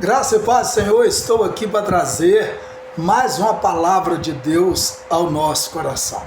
Graça e paz, Senhor, estou aqui para trazer mais uma palavra de Deus ao nosso coração.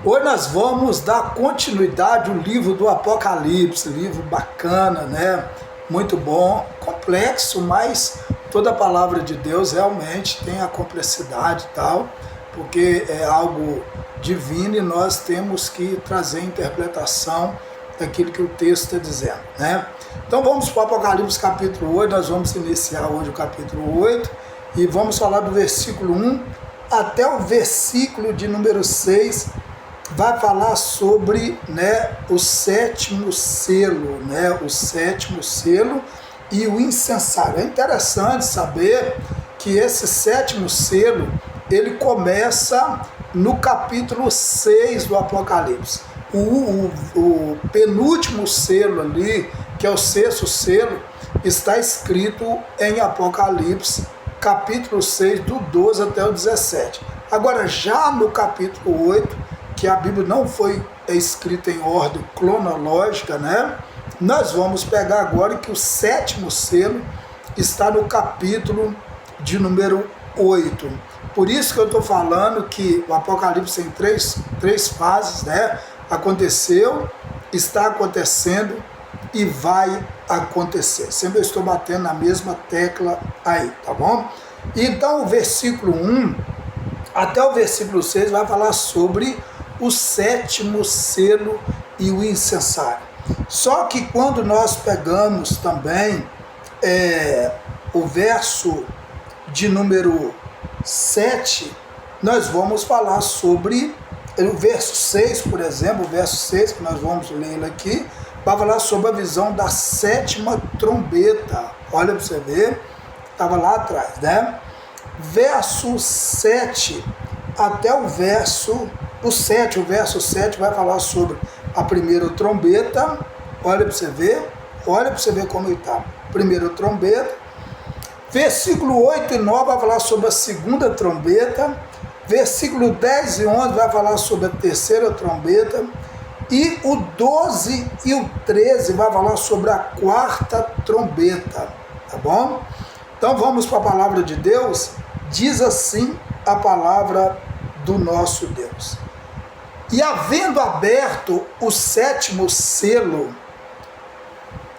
Hoje nós vamos dar continuidade ao livro do Apocalipse, livro bacana, né? Muito bom, complexo, mas toda a palavra de Deus realmente tem a complexidade e tal, porque é algo divino e nós temos que trazer a interpretação daquilo que o texto está dizendo, né? Então vamos para o Apocalipse capítulo 8, nós vamos iniciar hoje o capítulo 8 e vamos falar do versículo 1 até o versículo de número 6, vai falar sobre, né, o sétimo selo, né, o sétimo selo e o incensário. É interessante saber que esse sétimo selo, ele começa no capítulo 6 do Apocalipse. O penúltimo selo ali, que é o sexto selo, está escrito em Apocalipse, capítulo 6, do 12 até o 17. Agora, já no capítulo 8, que a Bíblia não foi escrita em ordem cronológica, né? Nós vamos pegar agora que o sétimo selo está no capítulo de número 8. Por isso que eu estou falando que o Apocalipse tem três fases, né? Aconteceu, está acontecendo e vai acontecer. Sempre eu estou batendo na mesma tecla aí, tá bom? Então o versículo 1 até o versículo 6 vai falar sobre o sétimo selo e o incensário. Só que quando nós pegamos também o verso de número 7, nós vamos falar sobre o verso 6, por exemplo, o verso 6, que nós vamos ler aqui, vai falar sobre a visão da sétima trombeta. Olha para você ver, estava lá atrás, né? Verso 7 até o verso 7, o verso 7 vai falar sobre a primeira trombeta. Olha para você ver como ele está. Primeira trombeta. Versículo 8 e 9 vai falar sobre a segunda trombeta. Versículo 10 e 11 vai falar sobre a terceira trombeta. E o 12 e o 13 vai falar sobre a quarta trombeta. Tá bom? Então vamos para a palavra de Deus. Diz assim a palavra do nosso Deus. E havendo aberto o sétimo selo,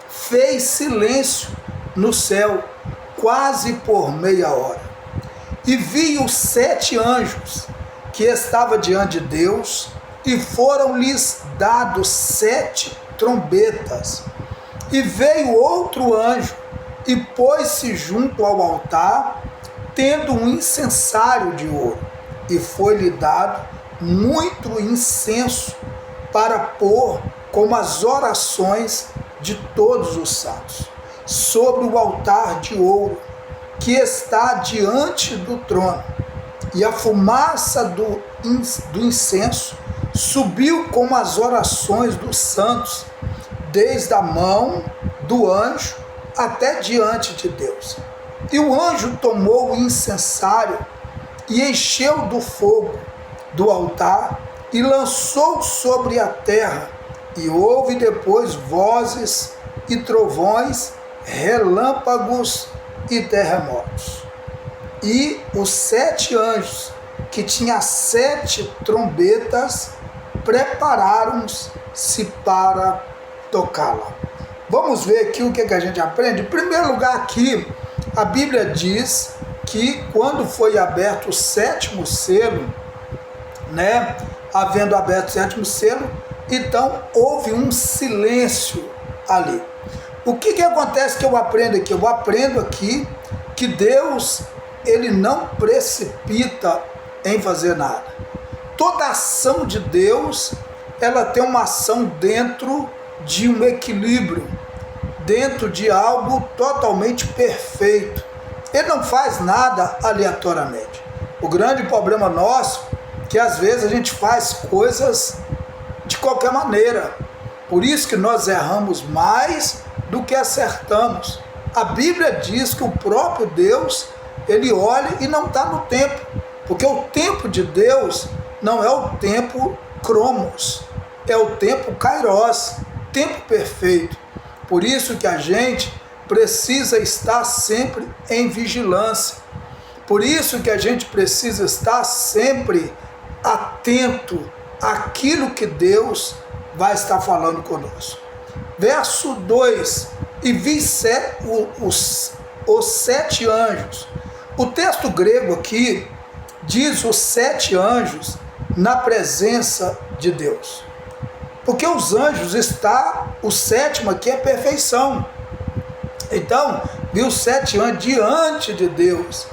fez silêncio no céu, quase por meia hora. E vi os 7 anjos que estavam diante de Deus, e foram-lhes dados 7 trombetas. E veio outro anjo, e pôs-se junto ao altar, tendo um incensário de ouro, e foi-lhe dado muito incenso para pôr como as orações de todos os santos, sobre o altar de ouro, que está diante do trono. E a fumaça do incenso subiu como as orações dos santos, desde a mão do anjo até diante de Deus. E o anjo tomou o incensário e encheu do fogo do altar e lançou sobre a terra. E houve depois vozes e trovões, relâmpagos e terremotos. E os 7 anjos, que tinham 7 trombetas, prepararam-se para tocá-la. Vamos ver aqui o que a gente aprende. Em primeiro lugar aqui, a Bíblia diz que quando foi aberto o sétimo selo, né, havendo aberto o sétimo selo, então houve um silêncio ali. O que acontece que eu aprendo aqui? Eu aprendo aqui que Deus, ele não precipita em fazer nada. Toda ação de Deus, ela tem uma ação dentro de um equilíbrio, dentro de algo totalmente perfeito. Ele não faz nada aleatoriamente. O grande problema nosso é que às vezes a gente faz coisas de qualquer maneira. Por isso que nós erramos mais do que acertamos. A Bíblia diz que o próprio Deus, ele olha e não está no tempo, porque o tempo de Deus não é o tempo cromos, é o tempo kairos, tempo perfeito. Por isso que a gente precisa estar sempre em vigilância. Por isso que a gente precisa estar sempre atento àquilo que Deus vai estar falando conosco. Verso 2, e vi os 7 anjos. O texto grego aqui diz os 7 anjos na presença de Deus. Porque os anjos o 7º aqui é perfeição. Então, vi os 7 anjos diante de Deus,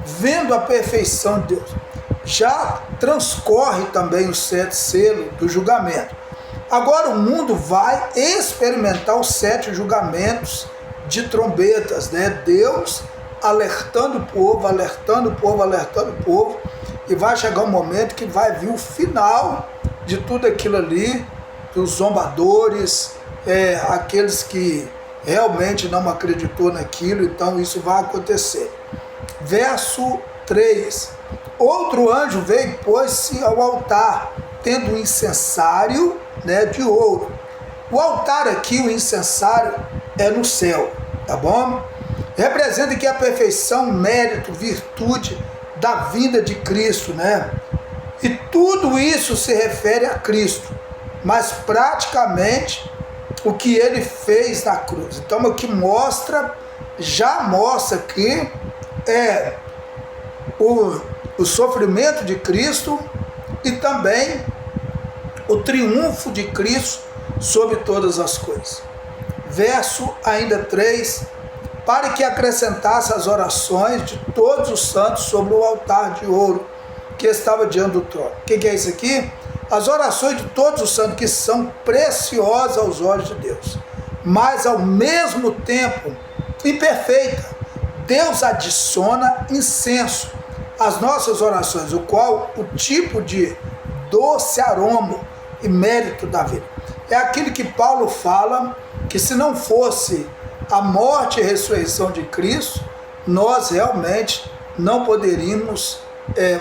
vendo a perfeição de Deus. Já transcorre também os 7 selos do julgamento. Agora o mundo vai experimentar os 7 julgamentos de trombetas, né? Deus alertando o povo, alertando o povo, alertando o povo, e vai chegar um momento que vai vir o final de tudo aquilo ali, dos zombadores, aqueles que realmente não acreditou naquilo. Então isso vai acontecer. Verso 3, outro anjo veio e pôs-se ao altar, tendo um incensário, né, de ouro. O altar aqui, o incensário, é no céu, tá bom? Representa que a perfeição, mérito, virtude da vinda de Cristo, né? E tudo isso se refere a Cristo, mas praticamente o que ele fez na cruz. Então aqui já mostra que o sofrimento de Cristo e também o triunfo de Cristo sobre todas as coisas. Verso ainda 3, para que acrescentasse as orações de todos os santos sobre o altar de ouro que estava diante do trono. O que é isso aqui? As orações de todos os santos, que são preciosas aos olhos de Deus, mas ao mesmo tempo imperfeita. Deus adiciona incenso às nossas orações, o qual o tipo de doce aroma e mérito da vida. É aquilo que Paulo fala, que se não fosse a morte e a ressurreição de Cristo, nós realmente não poderíamos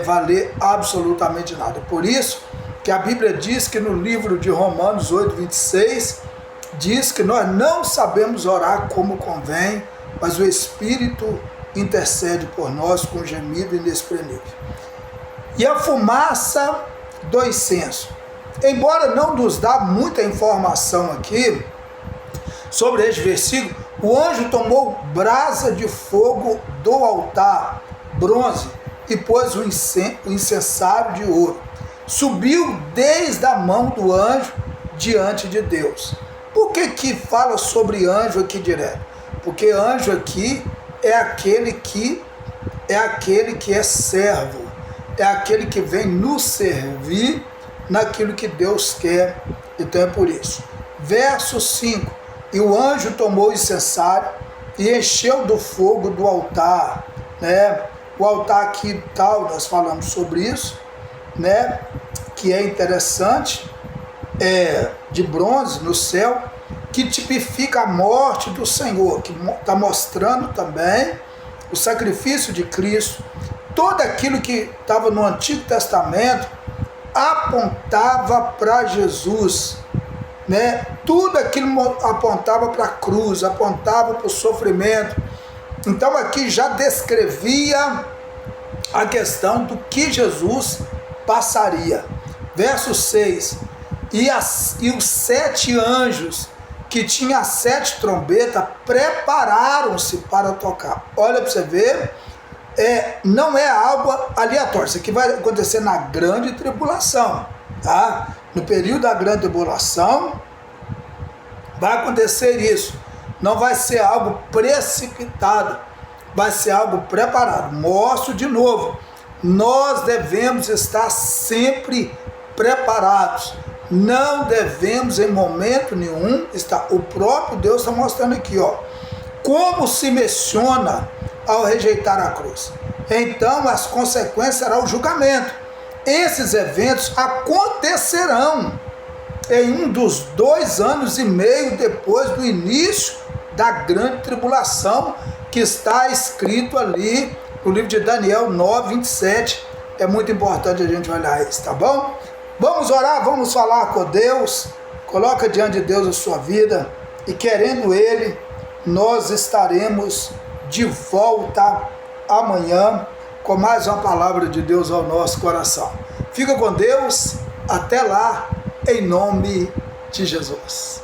valer absolutamente nada. Por isso que a Bíblia diz que no livro de Romanos 8, 26, diz que nós não sabemos orar como convém, mas o Espírito intercede por nós com gemido inexprimível. E a fumaça do incenso. Embora não nos dá muita informação aqui sobre este versículo, o anjo tomou brasa de fogo do altar, bronze, e pôs o incensário de ouro. Subiu desde a mão do anjo diante de Deus. Por que fala sobre anjo aqui direto? Porque anjo aqui é aquele que é servo, é aquele que vem nos servir naquilo que Deus quer. Então é por isso. Verso 5, e o anjo tomou o incensário e encheu do fogo do altar, né? O altar aqui tal, nós falamos sobre isso, né? Que é interessante, de bronze no céu, que tipifica a morte do Senhor, que está mostrando também o sacrifício de Cristo. Tudo aquilo que estava no Antigo Testamento apontava para Jesus, né? Tudo aquilo apontava para a cruz, apontava para o sofrimento. Então aqui já descrevia a questão do que Jesus passaria. Verso 6, e os 7 anjos que tinham as 7 trombetas prepararam-se para tocar. Olha para você ver, não é algo aleatório. Isso aqui vai acontecer na grande tribulação, tá? No período da grande tribulação vai acontecer isso. Não vai ser algo precipitado, vai ser algo preparado. Mostro de novo, nós devemos estar sempre preparados. Não devemos em momento nenhum estar. O próprio Deus está mostrando aqui, como se menciona ao rejeitar a cruz. Então as consequências serão o julgamento. Esses eventos acontecerão em um dos 2 anos e meio depois do início da grande tribulação, que está escrito ali no livro de Daniel 9, 27. É muito importante a gente olhar isso, tá bom? Vamos orar, vamos falar com Deus. Coloca diante de Deus a sua vida, e querendo Ele, nós estaremos de volta amanhã com mais uma palavra de Deus ao nosso coração. Fica com Deus, até lá, em nome de Jesus.